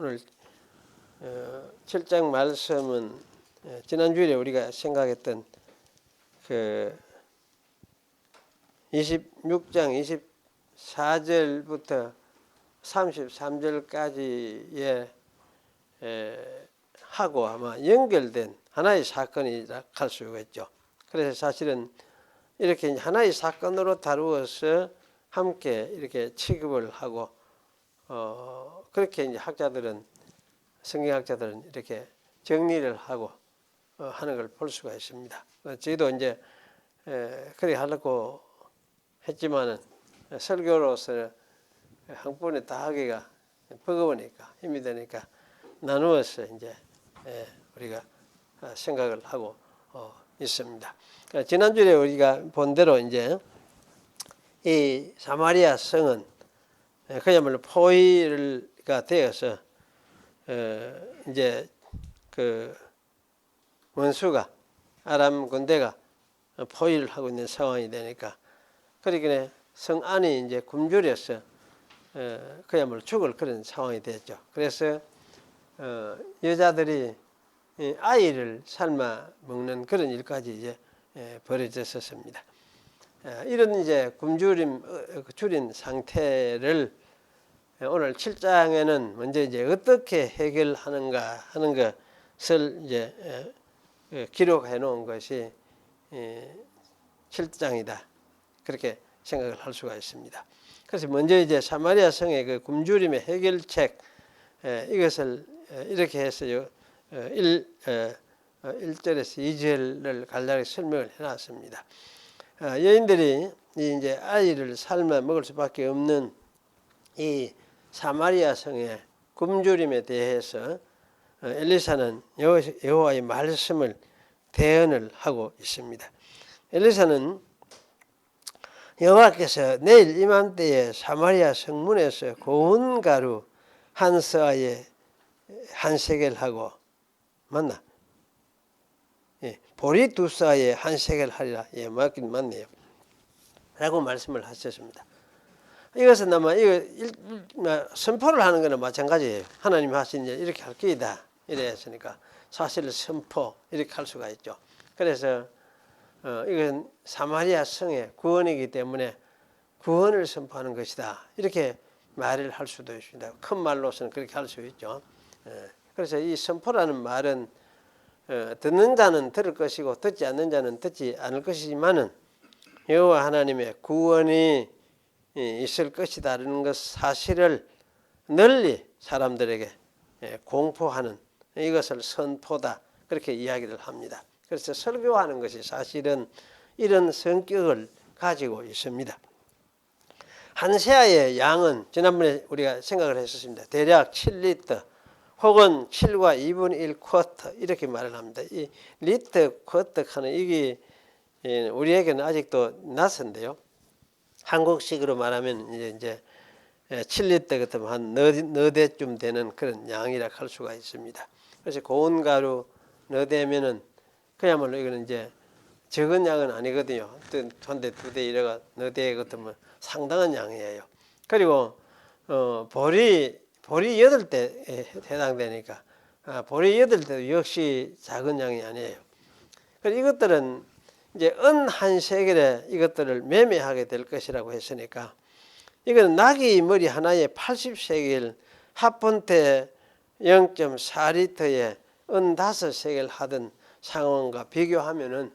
오늘 7장 말씀은 지난주에 우리가 생각했던 그 26장 24절부터 33절까지의 하고 아마 연결된 하나의 사건이라 할 수가 있죠. 그래서 사실은 이렇게 하나의 사건으로 다루어서 함께 이렇게 취급을 하고 그렇게 이제 성경학자들은 이렇게 정리를 하고 하는 걸 볼 수가 있습니다. 저희도 이제 그렇게 하려고 했지만은 설교로서 한 번에 다 하기가 버거우니까 힘이 드니까 나누어서 이제 우리가 생각을 하고 있습니다. 지난주에 우리가 본 대로 이제 이 사마리아 성은 그야말로 포위가 되어서 이제 그 원수가 아람 군대가 포위를 하고 있는 상황이 되니까 그러기에 성 안이 이제 굶주려서 그야말로 죽을 그런 상황이 됐죠. 그래서 여자들이 아이를 삶아 먹는 그런 일까지 이제 벌어졌었습니다. 이런 이제 굶주린 상태를 오늘 7장에는 먼저 이제 어떻게 해결하는가 하는 것을 이제 기록해 놓은 것이 7장이다. 그렇게 생각을 할 수가 있습니다. 그래서 먼저 이제 사마리아 성의 그 굶주림의 해결책 이것을 이렇게 해서 1절에서 2절을 간략히 설명을 해놨습니다. 여인들이 이제 아이를 삶아 먹을 수밖에 없는 이 사마리아 성의 굶주림에 대해서 엘리사는 여호와의 말씀을 대언을 하고 있습니다. 엘리사는 여호와께서 내일 이맘때에 사마리아 성문에서 고운 가루 한 서아에 한 세겔하고 맞나? 보리 두 서아에 한 세겔하리라. 맞긴 맞네요. 라고 말씀을 하셨습니다. 이것은 아마 선포를 하는 것은 마찬가지예요. 하나님 하신 일 이렇게 할 게이다 이래 했으니까 사실 선포 이렇게 할 수가 있죠. 그래서 이건 사마리아 성의 구원이기 때문에 구원을 선포하는 것이다 이렇게 말을 할 수도 있습니다. 큰 말로서는 그렇게 할 수 있죠. 그래서 이 선포라는 말은 듣는 자는 들을 것이고 듣지 않는 자는 듣지 않을 것이지만은 여호와 하나님의 구원이 있을 것이다라는 것 사실을 널리 사람들에게 공포하는 이것을 선포다 그렇게 이야기를 합니다. 그래서 설교하는 것이 사실은 이런 성격을 가지고 있습니다. 한 세아의 양은 지난번에 우리가 생각을 했었습니다. 대략 7리터 혹은 7과 2분의 1 쿼터 이렇게 말을 합니다. 이 리터 쿼터 하는 이게 우리에게는 아직도 낯선데요. 한국식으로 말하면 이제 7리터 같으면 한 너대쯤 되는 그런 양이라 할 수가 있습니다. 그래서 고운 가루 너대면은 그야말로 이거는 이제 적은 양은 아니거든요. 한 대, 두 대 이래가 너대 같으면 상당한 양이에요. 그리고 보리 8대에 해당되니까 보리 8대도 역시 작은 양이 아니에요. 그래서 이것들은 이제 은 한 세겔에 이것들을 매매하게 될 것이라고 했으니까 이거는 나귀 머리 하나에 80세겔 합본태 0.4리터에 은 5세겔 하던 상황과 비교하면은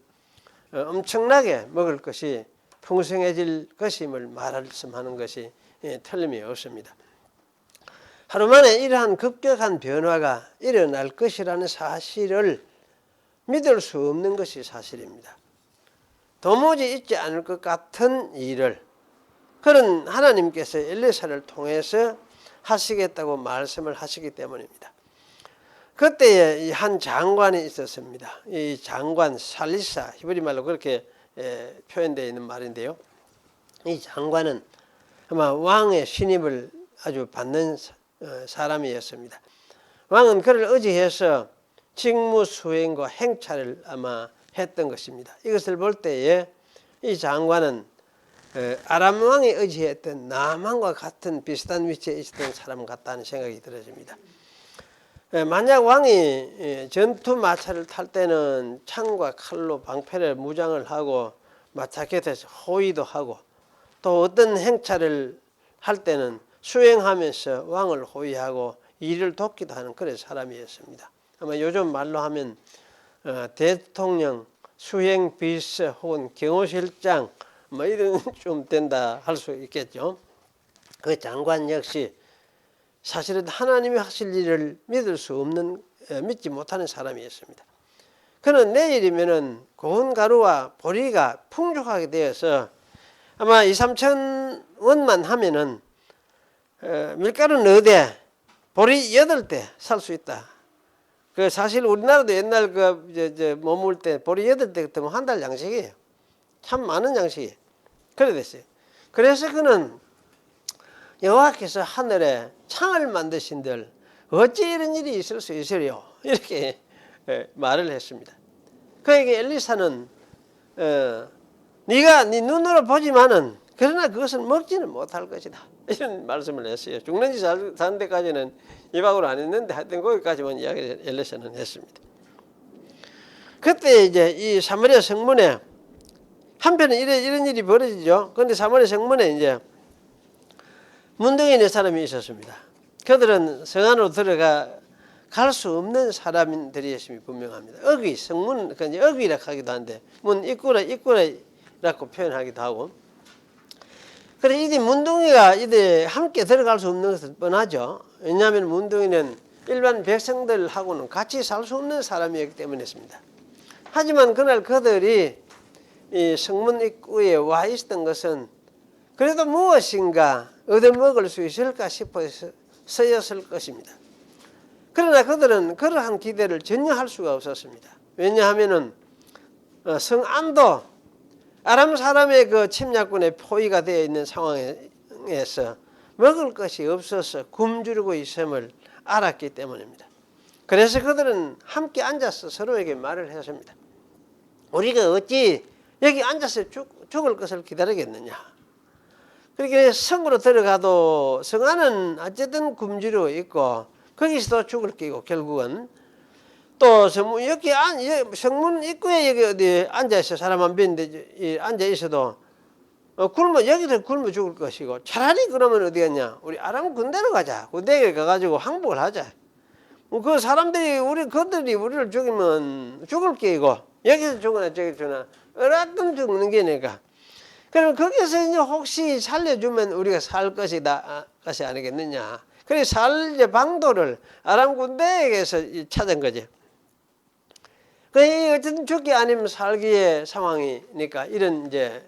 엄청나게 먹을 것이 풍성해질 것임을 말씀하는 것이 틀림이 없습니다. 하루 만에 이러한 급격한 변화가 일어날 것이라는 사실을 믿을 수 없는 것이 사실입니다. 도무지 있지 않을 것 같은 일을 그런 하나님께서 엘리사를 통해서 하시겠다고 말씀을 하시기 때문입니다. 그때에 한 장관이 있었습니다. 이 장관 살리사 히브리 말로 그렇게 표현되어 있는 말인데요. 이 장관은 아마 왕의 신임을 아주 받는 사람이었습니다. 왕은 그를 의지해서 직무 수행과 행차를 아마 했던 것입니다. 이것을 볼 때에 이 장관은 아람 왕이 의지했던 나만과 같은 비슷한 위치에 있었던 사람 같다는 생각이 들어집니다. 만약 왕이 전투 마차를 탈 때는 창과 칼로 방패를 무장을 하고 마차 곁에서 호위도 하고 또 어떤 행차를 할 때는 수행하면서 왕을 호위하고 일을 돕기도 하는 그런 사람이었습니다. 아마 요즘 말로 하면 대통령, 수행비서 혹은 경호실장 뭐 이런 좀 된다 할 수 있겠죠. 그 장관 역시 사실은 하나님이 하실 일을 믿을 수 없는 믿지 못하는 사람이었습니다. 그는 내일이면은 고운 가루와 보리가 풍족하게 되어서 아마 2~3천 원만 하면은 밀가루 4대, 보리 8대 살 수 있다. 그 사실 우리나라도 옛날 그 머물 때 보리 8대 같으면 한 달 양식이에요. 참 많은 양식이에요. 그래 됐어요. 그래서 그는 여호와께서 하늘에 창을 만드신들 어찌 이런 일이 있을 수 있으리요? 이렇게 말을 했습니다. 그에게 엘리사는 네가 네 눈으로 보지만은 그러나 그것은 먹지는 못할 것이다. 이런 말씀을 했어요. 죽는지 사는 데까지는 이박으로 안 했는데 하여튼 거기까지만 이야기를 엘리사는 했습니다. 그때 이제 이 사마리아 성문에 한편은 이런 일이 벌어지죠. 그런데 사마리아 성문에 이제 문둥이 네 사람이 있었습니다. 그들은 성 안으로 들어가 갈 수 없는 사람들이었음이 분명합니다. 어귀, 성문, 어귀라 하기도 한데 문 입구라고 표현하기도 하고. 그래 이들 문둥이가 이들 함께 들어갈 수 없는 것은 뻔하죠. 왜냐하면 문둥이는 일반 백성들하고는 같이 살 수 없는 사람이었기 때문이었습니다. 하지만 그날 그들이 이 성문 입구에 와 있었던 것은 그래도 무엇인가 얻어먹을 수 있을까 싶어서였을 것입니다. 그러나 그들은 그러한 기대를 전혀 할 수가 없었습니다. 왜냐하면은 성 안도 아람 사람의 그 침략군의 포위가 되어 있는 상황에서 먹을 것이 없어서 굶주리고 있음을 알았기 때문입니다. 그래서 그들은 함께 앉아서 서로에게 말을 했습니다. 우리가 어찌 여기 앉아서 죽을 것을 기다리겠느냐. 그렇게 성으로 들어가도 성 안은 어쨌든 굶주리고 있고 거기서도 죽을 끼고 결국은 또 여기 성문 입구에 여기 어디 앉아 있어 사람 한 명인데 앉아 있어도 여기서 굶어 죽을 것이고 차라리 그러면 어디겠냐 우리 아람 군대로 가자. 군대에 가가지고 항복을 하자. 그 사람들이 그들이 우리를 죽이면 죽을 끼고 여기서 죽으나 저기서 죽으나 어쨌든 죽는 게니까. 그럼 거기서 이제 혹시 살려주면 우리가 살 것이 아니겠느냐. 그래서 살 방도를 아람 군대에게서 찾은 거지. 어쨌든 죽기 아니면 살기의 상황이니까 이런 이제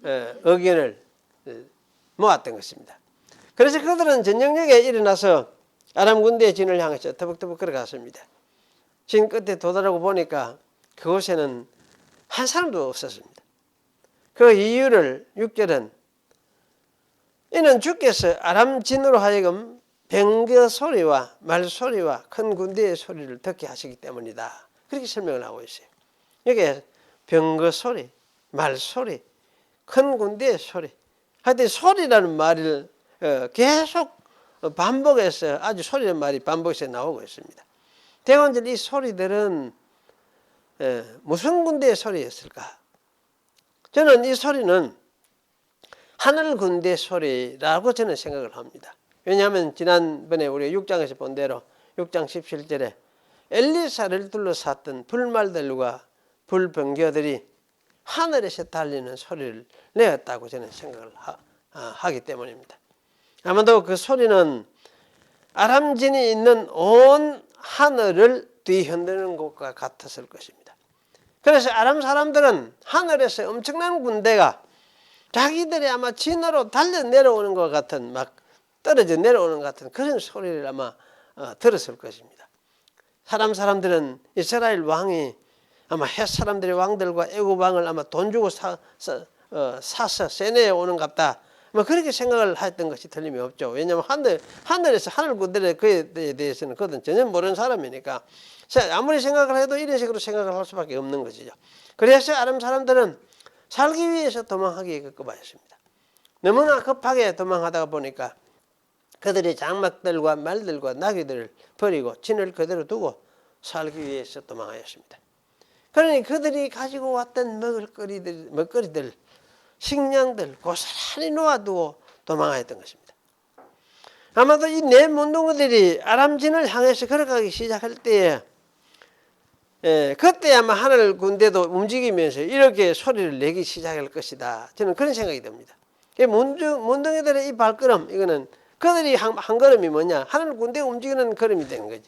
의견을 모았던 것입니다. 그래서 그들은 전쟁력에 일어나서 아람 군대의 진을 향해서 터벅터벅 걸어갔습니다. 진 끝에 도달하고 보니까 그곳에는 한 사람도 없었습니다. 그 이유를 6절은 이는 주께서 아람 진으로 하여금 병거 소리와 말소리와 큰 군대의 소리를 듣게 하시기 때문이다. 그렇게 설명을 하고 있어요. 여기에 병거 소리, 말소리, 큰 군대의 소리. 하여튼 소리라는 말을 계속 반복해서 아주 소리라는 말이 반복해서 나오고 있습니다. 대원들 이 소리들은 무슨 군대의 소리였을까? 저는 이 소리는 하늘 군대 소리라고 저는 생각을 합니다. 왜냐하면 지난번에 우리가 6장에서 본 대로 6장 17절에 엘리사를 둘러쌌던 불말들과 불병거들이 하늘에서 달리는 소리를 내었다고 저는 생각을 하기 때문입니다. 아마도 그 소리는 아람진이 있는 온 하늘을 뒤흔드는 것과 같았을 것입니다. 그래서 아람 사람들은 하늘에서 엄청난 군대가 자기들이 아마 진으로 달려 내려오는 것 같은 막 떨어져 내려오는 것 같은 그런 소리를 아마 들었을 것입니다. 사람들은 이스라엘 왕이 아마 헷 사람들의 왕들과 애굽 왕을 아마 돈 주고 사서 세뇌해 오는 것 같다. 뭐 그렇게 생각을 했던 것이 틀림이 없죠. 왜냐하면 하늘에서 하늘 군대에 그에 대해서는 그들은 전혀 모르는 사람이니까 아무리 생각을 해도 이런 식으로 생각을 할 수밖에 없는 것이죠. 그래서 아람 사람들은 살기 위해서 도망하기에 급급하였습니다. 너무나 급하게 도망하다가 보니까 그들이 장막들과 말들과 나귀들을 버리고 진을 그대로 두고 살기 위해서 도망하였습니다. 그러니 그들이 가지고 왔던 먹거리들, 식량들 고스란히 놓아두고 도망하였던 것입니다. 아마도 이 네 문둥이들이 아람진을 향해서 걸어가기 시작할 때에 그때 아마 하늘 군대도 움직이면서 이렇게 소리를 내기 시작할 것이다. 저는 그런 생각이 듭니다. 문둥이들의 이 발걸음, 이거는 그들이 한 걸음이 뭐냐? 하늘 군대가 움직이는 걸음이 되는 거지.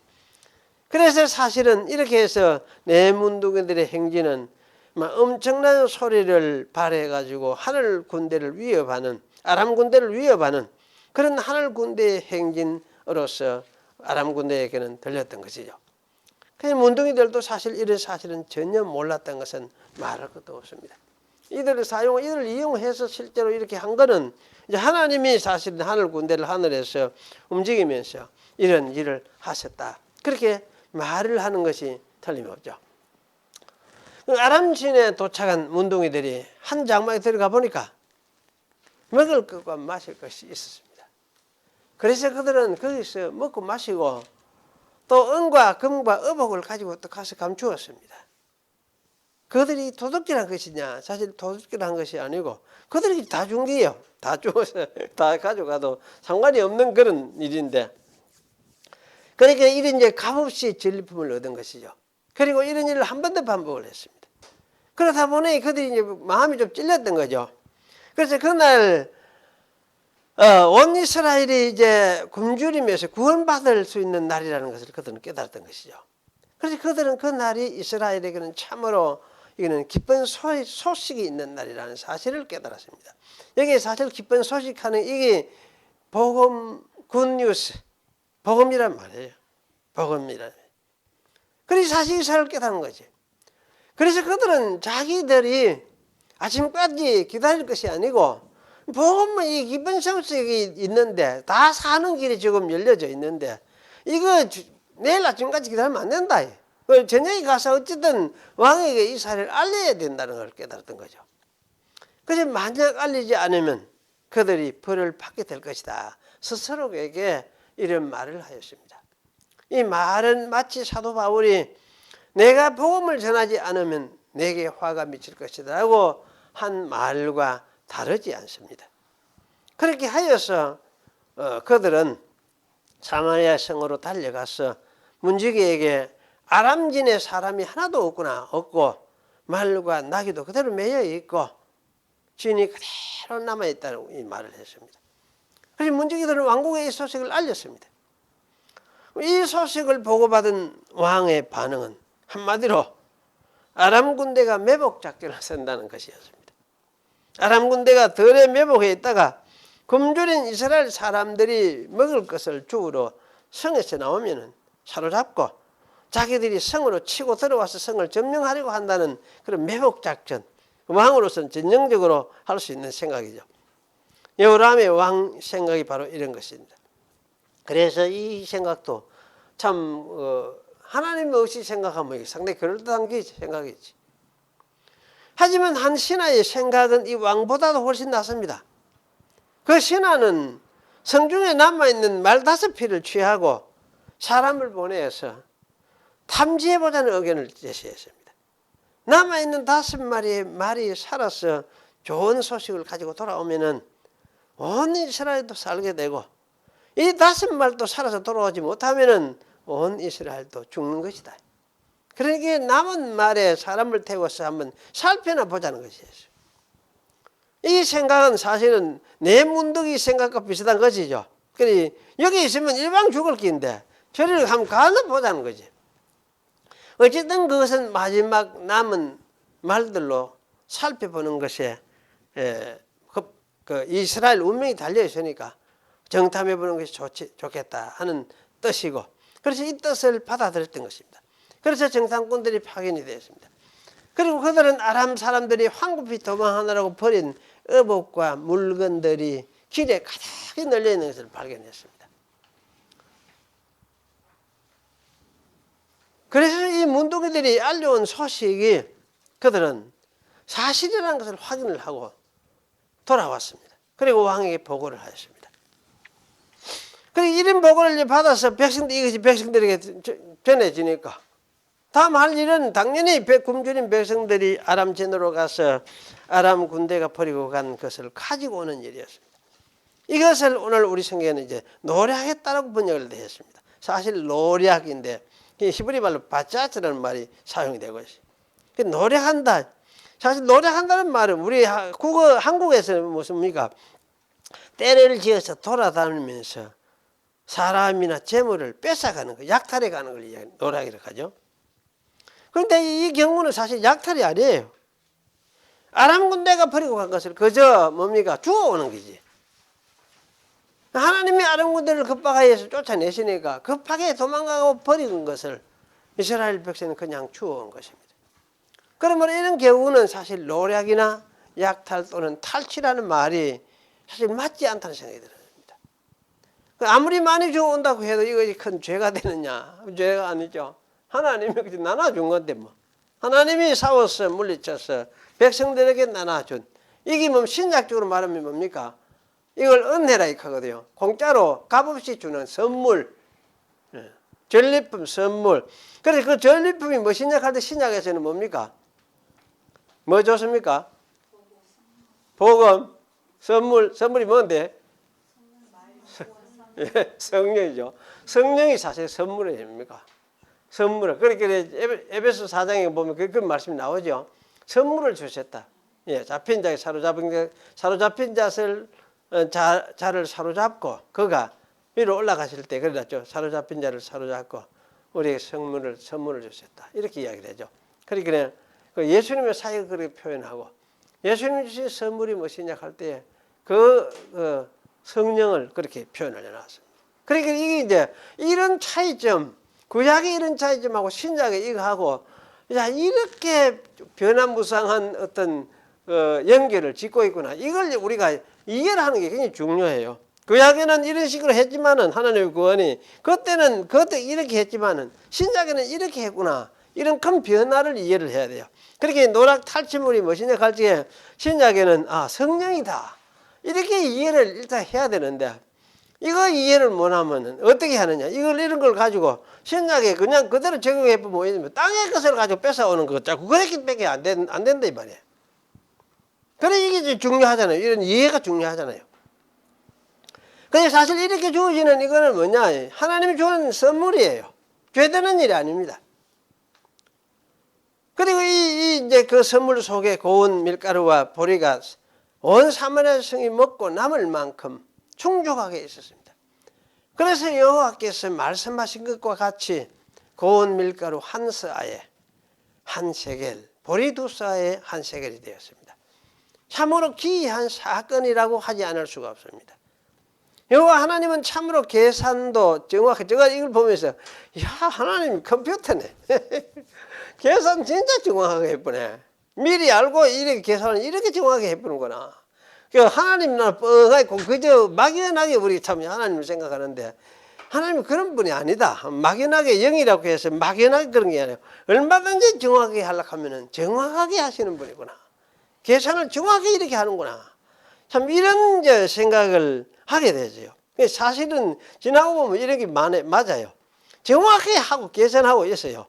그래서 사실은 이렇게 해서 네 문둥이들의 행진은 막 엄청난 소리를 발해가지고 하늘 군대를 위협하는, 아람 군대를 위협하는 그런 하늘 군대의 행진으로서 아람 군대에게는 들렸던 것이죠. 그래서 문둥이들도 사실 이런 사실은 전혀 몰랐던 것은 말할 것도 없습니다. 이들을 이용해서 실제로 이렇게 한 거는 이제 하나님이 사실은 하늘 군대를 하늘에서 움직이면서 이런 일을 하셨다. 그렇게 말을 하는 것이 틀림없죠. 아람진에 도착한 문둥이들이 한 장막에 들어가 보니까 먹을 것과 마실 것이 있었습니다. 그래서 그들은 거기서 먹고 마시고 또 은과 금과 의복을 가지고 또 가서 감추었습니다. 그들이 도둑질한 것이냐? 사실 도둑질한 것이 아니고 그들이 다 준 게요. 다 주어서 다 가져가도 상관이 없는 그런 일인데, 그러니까 이런 이제 값없이 전리품을 얻은 것이죠. 그리고 이런 일을 한 번 더 반복을 했습니다. 그러다 보니 그들이 이제 마음이 좀 찔렸던 거죠. 그래서 그날 온 이스라엘이 이제 굶주림에서 구원받을 수 있는 날이라는 것을 그들은 깨달았던 것이죠. 그래서 그들은 그 날이 이스라엘에게는 참으로 이거는 기쁜 소식이 있는 날이라는 사실을 깨달았습니다. 여기 사실 기쁜 소식하는 이게 복음, 굿뉴스, 복음이란 말이에요. 복음이란. 그래서 사실 이 사실을 깨달은 거지. 그래서 그들은 자기들이 아침까지 기다릴 것이 아니고 복음은 이 기쁜 소식이 있는데 다 사는 길이 지금 열려져 있는데 이거 내일 아침까지 기다리면 안 된다. 저녁에 가서 어쨌든 왕에게 이 사실을 알려야 된다는 걸 깨달았던 거죠. 그래서 만약 알리지 않으면 그들이 벌을 받게 될 것이다. 스스로에게 이런 말을 하였습니다. 이 말은 마치 사도 바울이 내가 복음을 전하지 않으면 내게 화가 미칠 것이다 라고 한 말과 다르지 않습니다. 그렇게 하여서 그들은 사마리아 성으로 달려가서 문지기에게 아람진에 사람이 하나도 없고 말과 나귀도 그대로 매여 있고 진이 그대로 남아있다는 이 말을 했습니다. 그래서 문지기들은 왕국에 이 소식을 알렸습니다. 이 소식을 보고받은 왕의 반응은 한마디로 아람 군대가 매복 작전을 쓴다는 것이었습니다. 아람 군대가 덜에 매복해 있다가 굶주린 이스라엘 사람들이 먹을 것을 주우러 성에서 나오면 사로잡고 자기들이 성으로 치고 들어와서 성을 점령하려고 한다는 그런 매복 작전, 왕으로서는 전형적으로 할 수 있는 생각이죠. 여호람의 왕 생각이 바로 이런 것입니다. 그래서 이 생각도 참 하나님 없이 생각하면 상당히 그럴듯한 생각이지. 하지만 한 신하의 생각은 이 왕보다도 훨씬 낫습니다. 그 신하는 성중에 남아있는 말 5피를 취하고 사람을 보내서 탐지해보자는 의견을 제시했습니다. 남아있는 5마리의 말이 살아서 좋은 소식을 가지고 돌아오면은 온 이스라엘도 살게 되고 이 5말도 살아서 돌아오지 못하면은 온 이스라엘도 죽는 것이다. 그러니까 남은 말에 사람을 태워서 한번 살펴나 보자는 것이었어요. 이 생각은 사실은 내 문득이 생각과 비슷한 것이죠. 그러니 여기 있으면 일방 죽을 기인데 저리를 한번 가나 보자는 거지. 어쨌든 그것은 마지막 남은 말들로 살펴보는 것에 그 이스라엘 운명이 달려 있으니까 정탐해 보는 것이 좋겠다 하는 뜻이고, 그래서 이 뜻을 받아들였던 것입니다. 그래서 정탐꾼들이 파견이 되었습니다. 그리고 그들은 아람 사람들이 황급히 도망하느라고 버린 의복과 물건들이 길에 가득히 널려 있는 것을 발견했습니다. 그래서 이 문둥이들이 알려온 소식이 그들은 사실이라는 것을 확인을 하고 돌아왔습니다. 그리고 왕에게 보고를 하였습니다. 그리고 이런 보고를 이제 받아서 이것이 백성들에게 전해지니까 다음 할 일은 당연히 굶주린 백성들이 아람 진으로 가서 아람 군대가 버리고 간 것을 가지고 오는 일이었습니다. 이것을 오늘 우리 성경에는 이제 노략했다라고 번역을 했습니다. 사실 노략인데 히브리 말로 바짜스라는 말이 사용이 되고 있어요. 노략한다. 사실 노략한다는 말은 우리 한국에서는 무슨입니까? 때를 지어서 돌아다니면서 사람이나 재물을 뺏어가는 거, 약탈해가는 걸 노략이라고 하죠. 그런데 이 경우는 사실 약탈이 아니에요. 아람 군대가 버리고 간 것을 그저 뭡니까? 주워오는 거지. 하나님이 아람 군대를 급박하여서 쫓아내시니까 급하게 도망가고 버린 것을 이스라엘 백성은 그냥 주워온 것입니다. 그러면 이런 경우는 사실 노략이나 약탈 또는 탈취라는 말이 사실 맞지 않다는 생각이 들어요. 아무리 많이 주워온다고 해도 이것이 큰 죄가 되느냐? 죄가 아니죠. 하나님이 나눠준 건데 뭐. 하나님이 싸워서 물리쳐서 백성들에게 나눠준. 이게 뭐 신약적으로 말하면 뭡니까? 이걸 은혜라 하거든요. 공짜로 값없이 주는 선물. 전리품 선물. 그래서 그 전리품이 뭐 신약할 때 신약에서는 뭡니까? 뭐 좋습니까? 복음. 선물이 뭔데? 예, 성령이죠. 성령이 사실 선물입니까? 선물을. 그러니까 에베소 4장에 보면 그 말씀이 나오죠. 선물을 주셨다. 예, 잡힌 자에 사로잡힌 자를 사로잡고 그가 위로 올라가실 때 그랬죠. 사로잡힌 자를 사로잡고 우리에게 선물을 주셨다. 이렇게 이야기를 하죠. 그러니까 예수님의 사역을 그렇게 표현하고 예수님이 주신 선물이 무엇이냐 할 때 성령을 그렇게 표현을 해놨습니다. 그러니까 이게 이제 이런 차이점, 구약의 이런 차이점하고 신약의 이거하고 이렇게 변화무쌍한 어떤 연결을 짓고 있구나. 이걸 우리가 이해를 하는 게 굉장히 중요해요. 구약에는 이런 식으로 했지만은 하나님의 구원이 그때 이렇게 했지만은 신약에는 이렇게 했구나. 이런 큰 변화를 이해를 해야 돼요. 그렇게 노략 탈취물이 무엇이냐 할 때 신약에는 성령이다. 이렇게 이해를 일단 해야 되는데 이거 이해를 못하면 어떻게 하느냐. 이런 걸 가지고 신약에 그냥 그대로 적용해 보면 땅의 것을 가지고 뺏어오는 거 자꾸 그렇게밖에 안 된다 이 말이에요. 그래 이게 중요하잖아요. 이런 이해가 중요하잖아요. 근데 사실 이렇게 주어지는 이거는 뭐냐. 하나님이 주는 선물이에요. 죄되는 일이 아닙니다. 그리고 이제 그 선물 속에 고운 밀가루와 보리가 온 사마리아 성이 먹고 남을 만큼 충족하게 있었습니다. 그래서 여호와께서 말씀하신 것과 같이 고운 밀가루 한 서아에 한 세겔, 보리 두 서아에 한 세겔이 되었습니다. 참으로 기이한 사건이라고 하지 않을 수가 없습니다. 여호와 하나님은 참으로 계산도 정확히 제가 이걸 보면서 야 하나님 컴퓨터네. 계산 진짜 정확하게 해보네. 미리 알고 이렇게 계산을 이렇게 정확하게 해보는구나. 하나님 나라 뻥하게 그저 막연하게 우리 참 하나님을 생각하는데 하나님은 그런 분이 아니다. 막연하게 영이라고 해서 막연하게 그런 게 아니에요. 얼마든지 정확하게 하려고 하면은 정확하게 하시는 분이구나. 계산을 정확하게 이렇게 하는구나. 참 이런 이제 생각을 하게 되죠. 사실은 지나고 보면 이런 게 맞아요. 정확하게 하고 계산하고 있어요.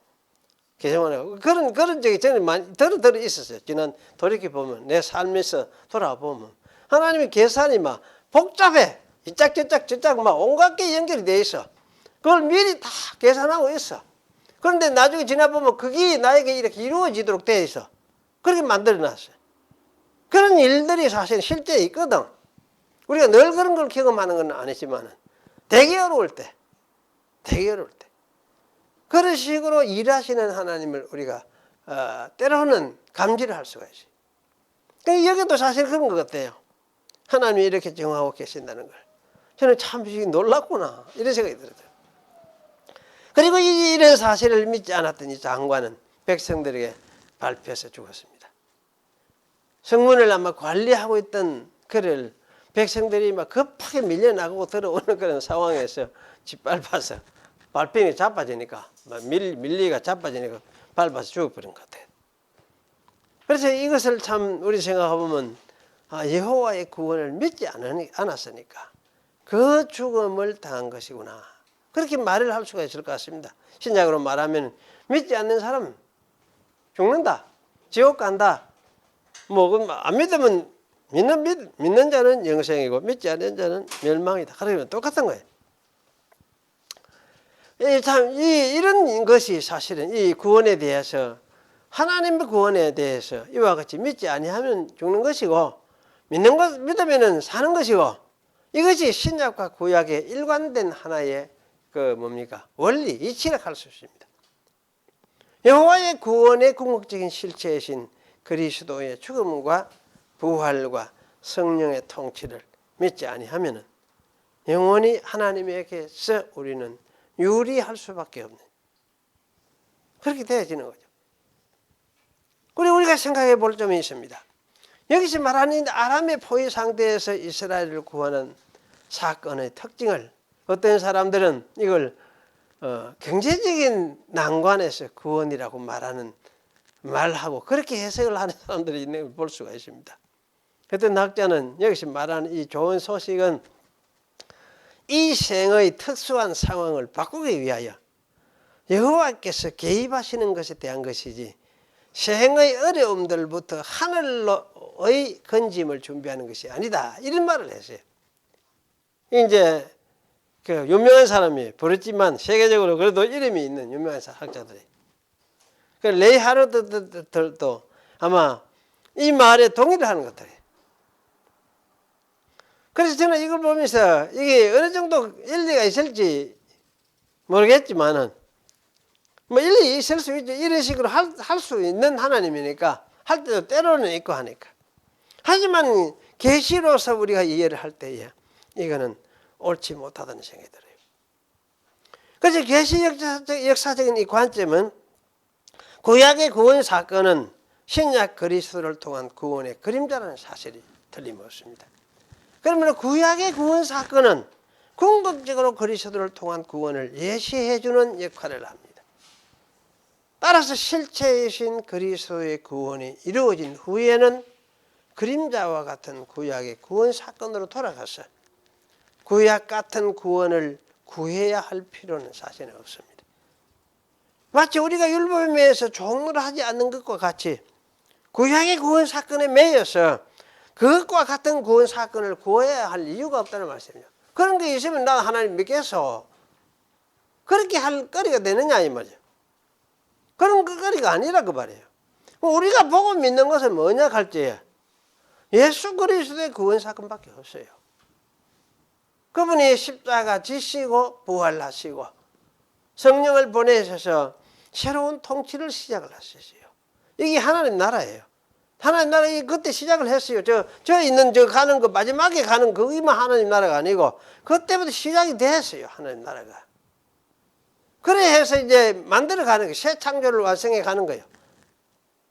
계산하고 그런 적이 저는 많이 들어 있었어요. 지난 돌이켜 보면 내 삶에서 돌아보면 하나님의 계산이 막 복잡해. 이짝 저짝 막 온갖 게 연결이 돼 있어. 그걸 미리 다 계산하고 있어. 그런데 나중에 지나보면 그게 나에게 이렇게 이루어지도록 돼 있어. 그렇게 만들어 놨어요. 그런 일들이 사실 실제 있거든. 우리가 늘 그런 걸 경험하는 건 아니지만 되게 어려울 때 그런 식으로 일하시는 하나님을 우리가 때로는 감지를 할 수가 있어요. 그러니까 여기도 사실 그런 것 같아요. 하나님이 이렇게 정하고 계신다는 걸. 저는 참 놀랐구나 이런 생각이 들어요. 그리고 이런 사실을 믿지 않았던 이 장관은 백성들에게 발표해서 죽었습니다. 성문을 아마 관리하고 있던 그를 백성들이 막 급하게 밀려나가고 들어오는 그런 상황에서 짓밟아서 발병이 자빠지니까 밀리가 자빠지니까 밟아서 죽어버린 것 같아요. 그래서 이것을 참 우리 생각해보면 여호와의 구원을 믿지 않았으니까 그 죽음을 당한 것이구나. 그렇게 말을 할 수가 있을 것 같습니다. 신약으로 말하면 믿지 않는 사람 죽는다. 지옥 간다. 뭐 안 믿으면 믿는 자는 영생이고 믿지 않는 자는 멸망이다. 그러면 똑같은 거예요. 이런 것이 사실은 이 구원에 대해서 하나님의 구원에 대해서 이와 같이 믿지 아니하면 죽는 것이고 믿으면 사는 것이고 이것이 신약과 구약의 일관된 하나의 원리, 이치라 할 수 있습니다. 여호와의 구원의 궁극적인 실체이신 그리스도의 죽음과 부활과 성령의 통치를 믿지 아니하면 영원히 하나님에게서 우리는 유리할 수밖에 없는 그렇게 되어지는 거죠. 그리고 우리가 생각해 볼 점이 있습니다. 여기서 말하는 아람의 포위 상태에서 이스라엘을 구하는 사건의 특징을 어떤 사람들은 이걸 경제적인 난관에서 구원이라고 말하고 그렇게 해석을 하는 사람들이 있는 걸 볼 수가 있습니다. 어떤 학자는 여기서 말하는 이 좋은 소식은 이 생의 특수한 상황을 바꾸기 위하여 여호와께서 개입하시는 것에 대한 것이지 생의 어려움들부터 하늘로의 건짐을 준비하는 것이 아니다. 이런 말을 했어요. 이제 그 유명한 사람이 버렸지만 세계적으로 그래도 이름이 있는 유명한 학자들이 그 레이 하르드들도 아마 이 말에 동의를 하는 것 같아요. 그래서 저는 이걸 보면서 이게 어느 정도 일리가 있을지 모르겠지만은 뭐 일리 있을 수 있죠. 이런 식으로 할 수 있는 하나님이니까 할 때도 때로는 있고 하니까. 하지만 계시로서 우리가 이해를 할 때에 이거는 옳지 못하다는 생각이 들어요. 그래서 계시 역사적인 이 관점은 구약의 구원 사건은 신약 그리스도를 통한 구원의 그림자라는 사실이 틀림없습니다. 그러면 구약의 구원 사건은 궁극적으로 그리스도를 통한 구원을 예시해 주는 역할을 합니다. 따라서 실체이신 그리스도의 구원이 이루어진 후에는 그림자와 같은 구약의 구원 사건으로 돌아가서 구약 같은 구원을 구해야 할 필요는 사실은 없습니다. 마치 우리가 율법에 매여서 종로를 하지 않는 것과 같이 구약의 구원 사건에 매여서 그것과 같은 구원 사건을 구해야 할 이유가 없다는 말씀이에요. 그런 게 있으면 나 하나님 믿겠어. 그렇게 할 거리가 되느냐 이 말이에요. 그런 거리가 아니라 그 말이에요. 우리가 보고 믿는 것은 뭐냐 할지에 예수 그리스도의 구원 사건밖에 없어요. 그분이 십자가 지시고 부활하시고 성령을 보내셔서 새로운 통치를 시작을 하셨어요. 이게 하나님 나라예요. 하나님 나라 그때 시작을 했어요. 저 있는 가는 거 마지막에 가는 거기만 하나님 나라가 아니고 그때부터 시작이 됐어요. 하나님 나라가. 그래 해서 이제 만들어 가는 거예요. 새 창조를 완성해 가는 거예요.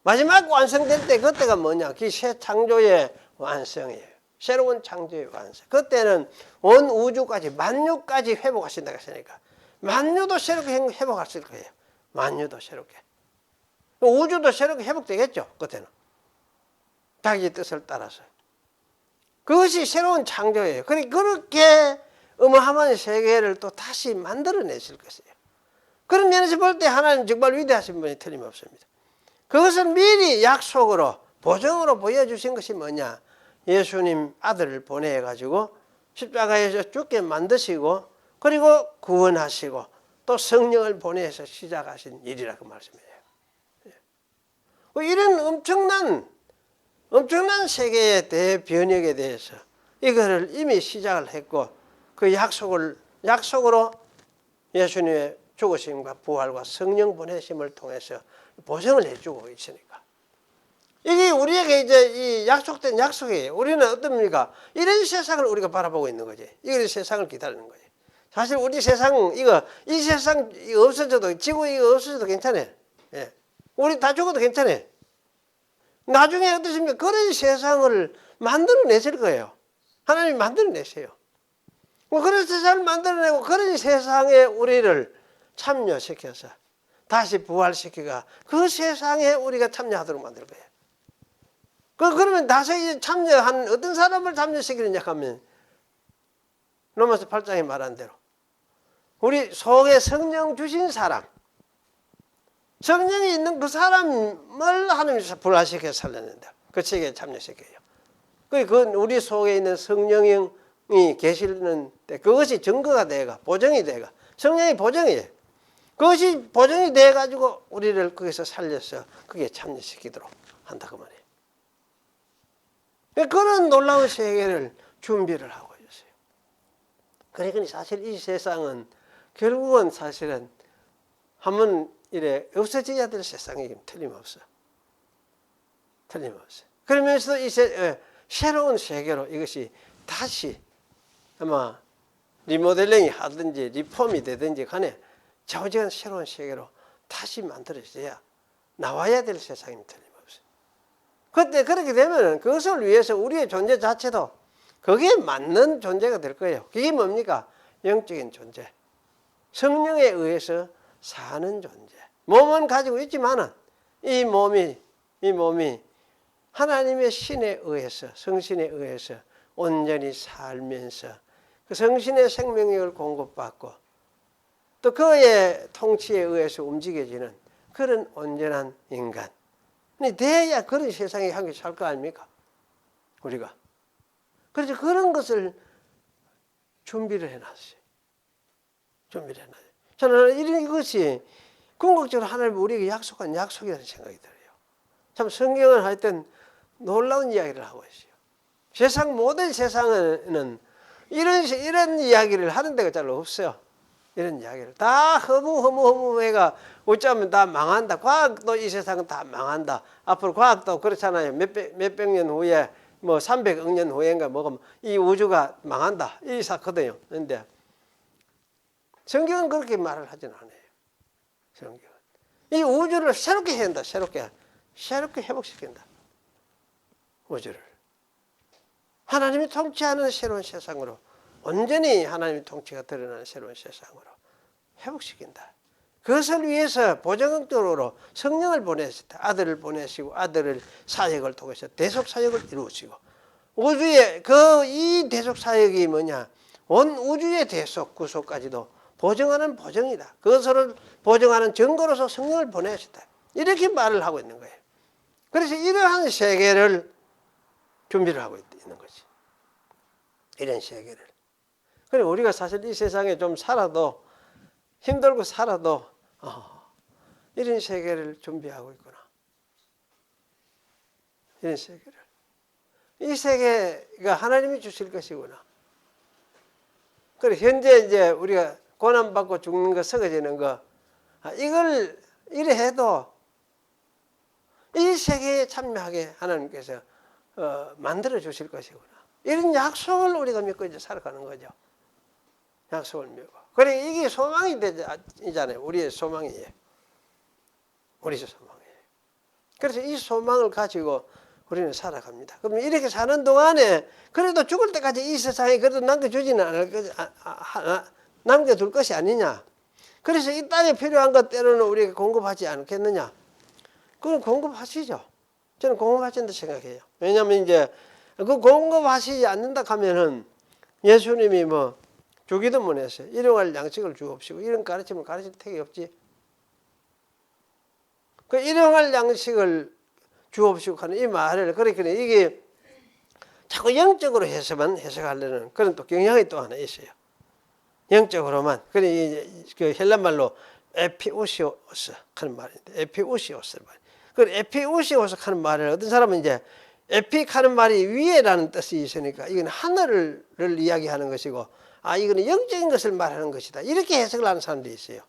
마지막 완성될 때 그때가 뭐냐? 그 새 창조의 완성이에요. 새로운 창조의 완성. 그때는 온 우주까지 만유까지 회복하신다고 했으니까 만유도 새롭게 회복하실 거예요. 만유도 새롭게. 우주도 새롭게 회복되겠죠. 그때는. 자기 뜻을 따라서. 그것이 새로운 창조예요. 그렇게 어마어마한 세계를 또 다시 만들어내실 것이에요. 그런 면에서 볼 때 하나님 정말 위대하신 분이 틀림없습니다. 그것은 미리 약속으로 보증으로 보여주신 것이 뭐냐? 예수님 아들을 보내가지고 십자가에서 죽게 만드시고 그리고 구원하시고 또 성령을 보내서 시작하신 일이라고 말씀해요. 이런 엄청난 세계의 대변혁에 대해서 이거를 이미 시작을 했고 그 약속으로 예수님의 죽으심과 부활과 성령 보내심을 통해서 보증을 해주고 있으니까 이게 우리에게 이제 이 약속된 약속이에요. 우리는 어떻습니까? 이런 세상을 우리가 바라보고 있는 거지. 이런 세상을 기다리는 거지. 사실 우리 세상 이 세상 없어져도 지구 이거 없어져도 괜찮아요. 예. 우리 다 죽어도 괜찮아요. 나중에 어떠십니까? 그런 세상을 만들어내실 거예요. 하나님이 만들어내세요. 그런 세상을 만들어내고 그런 세상에 우리를 참여시켜서 다시 부활시키가 그 세상에 우리가 참여하도록 만들 거예요. 그러면 다시 참여한 어떤 사람을 참여시키느냐 하면 로마서 8장에 말한 대로 우리 속에 성령 주신 사람, 성령이 있는 그 사람을 하나님께서 부활시켜 살렸는다. 그 책에 참여시켜요. 그건 우리 속에 있는 성령이 계시는 때 그것이 증거가 돼가 보정이 돼가 성령이 보정이에요. 그것이 보정이 돼가지고 우리를 거기서 살려서 그게 참여시키도록 한다 그 말이에요. 그런 놀라운 세계를 준비를 하고 있어요. 그러니까 사실 이 세상은 결국은 사실은 한번 이래 없어져야 될 세상이 틀림없어. 틀림없어. 그러면서 이 새로운 세계로 이것이 다시 아마 리모델링이 하든지 리폼이 되든지 간에 좌우지간 새로운 세계로 다시 만들어져야 나와야 될 세상이 틀림없어요. 그때 그렇게 되면 그것을 위해서 우리의 존재 자체도 거기에 맞는 존재가 될 거예요. 그게 뭡니까? 영적인 존재. 성령에 의해서 사는 존재. 몸은 가지고 있지만은 이 몸이 하나님의 신에 의해서 성신에 의해서 온전히 살면서 그 성신의 생명력을 공급받고 또 그의 통치에 의해서 움직여지는 그런 온전한 인간이 돼야 그런 세상에 함께 살 거 아닙니까? 우리가. 그래서 그런 것을 준비를 해놨어요. 준비를 해놨어요. 저는 이런 것이 궁극적으로 하나님 우리에게 약속한 약속이라는 생각이 들어요. 참 성경은 하여튼 놀라운 이야기를 하고 있어요. 세상 모든 세상에는 이런 이야기를 하는 데가 잘 없어요. 이런 이야기를 다 허무해가 어쩌면 다 망한다. 과학도 이 세상은 다 망한다. 앞으로 과학도 그렇잖아요. 몇백 년 후에 뭐 300억 년 후에인가 뭐가 이 우주가 망한다. 이 사거든요. 그런데 성경은 그렇게 말을 하지는 않아요. 성경은 이 우주를 새롭게 해야 한다. 새롭게 회복시킨다. 우주를 하나님이 통치하는 새로운 세상으로 온전히 하나님의 통치가 드러나는 새로운 세상으로 회복시킨다. 그것을 위해서 보정적으로 성령을 보내셨다. 아들을 보내시고 아들을 사역을 통해서 대속 사역을 이루시고 우주의 이 대속 사역이 뭐냐? 온 우주의 대속 구속까지도 보정하는 보정이다. 그것을 보정하는 증거로서 성령을 보내셨다. 이렇게 말을 하고 있는 거예요. 그래서 이러한 세계를 준비를 하고 있는 거지. 이런 세계를. 그리고 우리가 사실 이 세상에 좀 살아도 힘들고 살아도 이런 세계를 준비하고 있구나. 이런 세계를. 이 세계가 하나님이 주실 것이구나. 그리고 현재 이제 우리가 고난받고 죽는 거, 썩어지는 거, 이걸 이래 해도 이 세계에 참여하게 하나님께서 만들어 주실 것이구나. 이런 약속을 우리가 믿고 이제 살아가는 거죠. 약속을 믿고. 그래 이게 소망이 되잖아요. 우리의 소망이에요. 우리의 소망이에요. 그래서 이 소망을 가지고 우리는 살아갑니다. 그럼 이렇게 사는 동안에 그래도 죽을 때까지 이 세상에 그래도 남겨주지는 않을 거지, 남겨둘 것이 아니냐. 그래서 이 땅에 필요한 것 때로는 우리가 공급하지 않겠느냐. 그건 공급하시죠. 저는 공급하신다 생각해요. 왜냐하면 이제 그 공급하시지 않는다 하면은 예수님이 뭐 주기도 못 했어요. 일용할 양식을 주옵시고 이런 가르침을 가르칠 택이 없지. 그 일용할 양식을 주옵시고 하는 이 말을 그러니까 이게 자꾸 영적으로 해석하려는 그런 또 경향이 또 하나 있어요. 영적으로만. 그래 그 헬란말로 에피우시오스 하는 말인데 에피우시오스 말. 그 에피우시오스 하는 말을 어떤 사람은 이제 에픽 하는 말이 위에라는 뜻이 있으니까 이건 하늘을 이야기하는 것이고 이거는 영적인 것을 말하는 것이다. 이렇게 해석을 하는 사람도 있어요.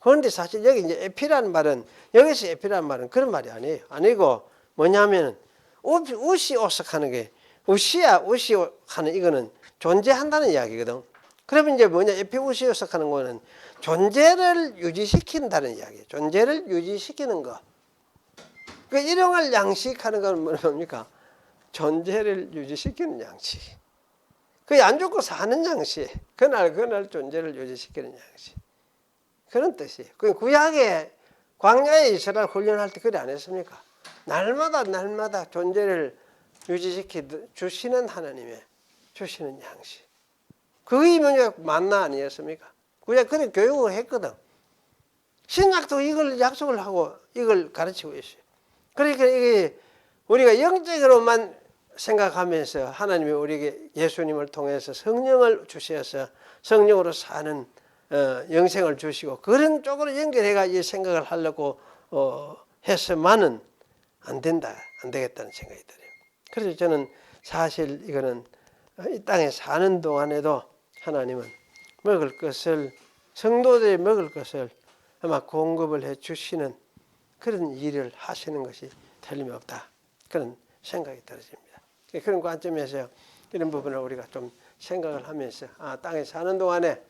그런데 사실 여기 이제 에피라는 말은 여기서 에피라는 말은 그런 말이 아니에요. 아니고 뭐냐면은 우시오스 하는 게 우시오 하는 이거는 존재한다는 이야기거든. 그러면 이제 뭐냐 에피우시오스 하는 거는 존재를 유지시킨다는 이야기예요. 존재를 유지시키는 거. 그 일용할 양식하는 건 뭡니까? 존재를 유지시키는 양식. 그 안 죽고 사는 양식. 그날 존재를 유지시키는 양식. 그런 뜻이에요. 그 구약의 광야에 이스라엘 훈련할 때 그래 안 했습니까? 날마다 존재를 유지시키 주시는 하나님의 주시는 양식. 그게 뭐냐 만나 아니었습니까? 구약 그런 교육을 했거든. 신약도 이걸 약속을 하고 이걸 가르치고 있어요. 그러니까 이게 우리가 영적으로만 생각하면서 하나님이 우리에게 예수님을 통해서 성령을 주셔서 성령으로 사는 영생을 주시고 그런 쪽으로 연결해가 이 생각을 하려고 해서만은 안 된다, 안 되겠다는 생각이 들어요. 그래서 저는 사실 이거는 이 땅에 사는 동안에도 하나님은 먹을 것을 성도들이 먹을 것을 아마 공급을 해 주시는 그런 일을 하시는 것이 틀림없다. 그런 생각이 들어집니다. 그런 관점에서 이런 부분을 우리가 좀 생각을 하면서 땅에 사는 동안에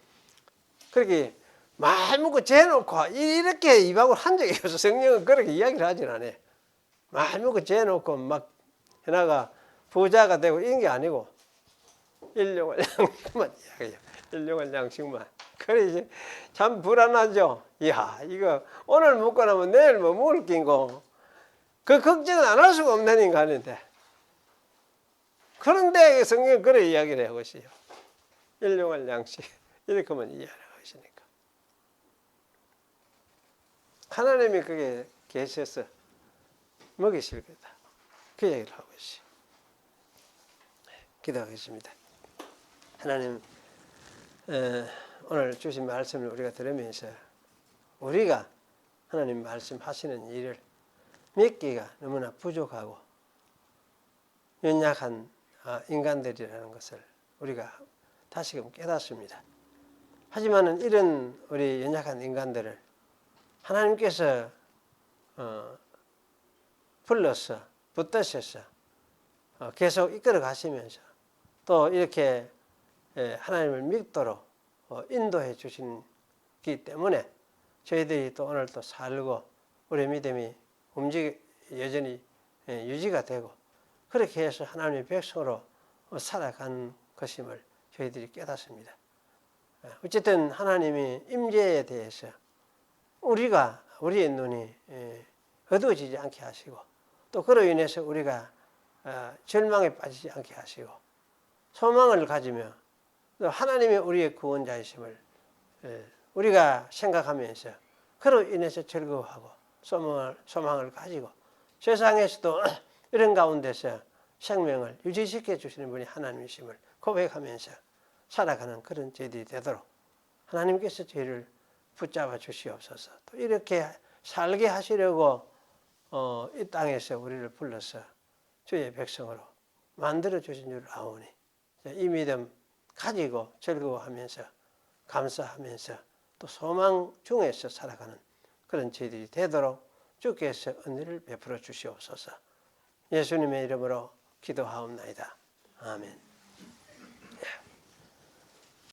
그렇게 말 먹고 재놓고 이렇게 입하고 한 적이 없어. 성령은 그렇게 이야기를 하진 않아요. 말 먹고 재놓고 막 해나가 부자가 되고 이런 게 아니고 일용할 양식만 이야기해요. 일용할 양식만. 그래 이제 참 불안하죠. 이야 이거 오늘 먹고 나면 내일 뭐 먹을 낀고 그 걱정은 안 할 수가 없는 인간인데 그런데 성경은 그래 이야기를 하고 있어요. 일용할 양식 이렇게만 이야기하고 있으니까 하나님이 그게 계셔서 먹이실 거다. 그 얘기를 하고 있어요. 기도하겠습니다. 하나님 오늘 주신 말씀을 우리가 들으면서 우리가 하나님 말씀하시는 일을 믿기가 너무나 부족하고 연약한 인간들이라는 것을 우리가 다시금 깨닫습니다. 하지만 이런 우리 연약한 인간들을 하나님께서 불러서 붙드셔서 계속 이끌어 가시면서 또 이렇게 하나님을 믿도록 인도해 주시기 때문에 저희들이 또 오늘 또 살고 우리 믿음이 여전히 유지가 되고 그렇게 해서 하나님의 백성으로 살아가는 것임을 저희들이 깨닫습니다. 어쨌든 하나님이 임재에 대해서 우리의 눈이 어두워지지 않게 하시고 또 그로 인해서 우리가 절망에 빠지지 않게 하시고 소망을 가지며 또 하나님이 우리의 구원자이심을 우리가 생각하면서 그로 인해서 즐거워하고 소망을 가지고 세상에서도 이런 가운데서 생명을 유지시켜 주시는 분이 하나님이심을 고백하면서 살아가는 그런 저희들이 되도록 하나님께서 저희를 붙잡아 주시옵소서. 또 이렇게 살게 하시려고 이 땅에서 우리를 불러서 주의 백성으로 만들어 주신 줄 아오니 이 믿음 가지고 즐거워하면서 감사하면서 또 소망 중에서 살아가는 그런 저희들이 되도록 주께서 은혜를 베풀어 주시옵소서. 예수님의 이름으로 기도하옵나이다. 아멘.